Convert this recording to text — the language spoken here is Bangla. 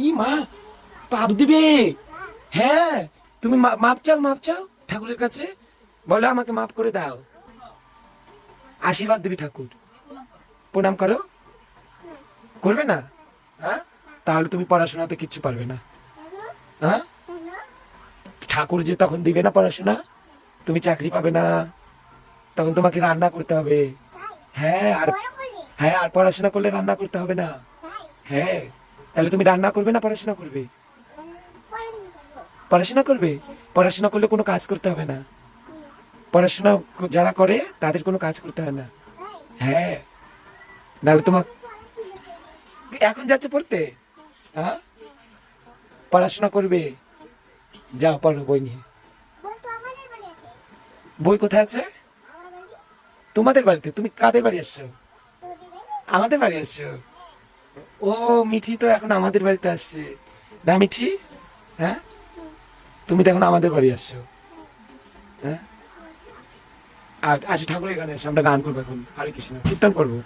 ই মা, পাপ দিবে। হ্যাঁ, তুমি মাপ চাও, মাপ চাও ঠাকুরের কাছে, বলো আমাকে মাফ করে দাও। আশীর্বাদ দিবি ঠাকুর, প্রণাম করো। করবে না? হ্যাঁ, তাহলে তুমি পড়াশোনাতে কিচ্ছু পারবে না। হ্যাঁ, ঠাকুর যে তখন দিবে না পড়াশোনা, তুমি চাকরি পাবে না, তখন তোমাকে রান্না করতে হবে। হ্যাঁ, আর হ্যাঁ, আর পড়াশোনা করলে রান্না করতে হবে না। হ্যাঁ, তাহলে তুমি রান্না করবে না পড়াশোনা করবে? পড়াশোনা করবে। পড়াশোনা করলে কোনো কাজ করতে হবে না। পড়াশোনা যারা করে তাদের কোনো কাজ করতে হয় না। হ্যাঁ, নাহলে তোমার এখন যাচ্ছে পড়তে। হ্যাঁ, পড়াশোনা করবে, যাও পড়ো বই নিয়ে। বই কোথায় আছে? তোমাদের বাড়িতে। তুমি কাদের বাড়ি আসছো? আমাদের বাড়ি আসছো? ও, মিঠি তো এখন আমাদের বাড়িতে আসছে না মিঠি? হ্যাঁ, তুমি তো এখন আমাদের বাড়ি আসছো। হ্যাঁ, আর আজ ঠাকুরের গানে এসে আমরা গান করবো, এখন হরে কৃষ্ণ কীর্তন করবো।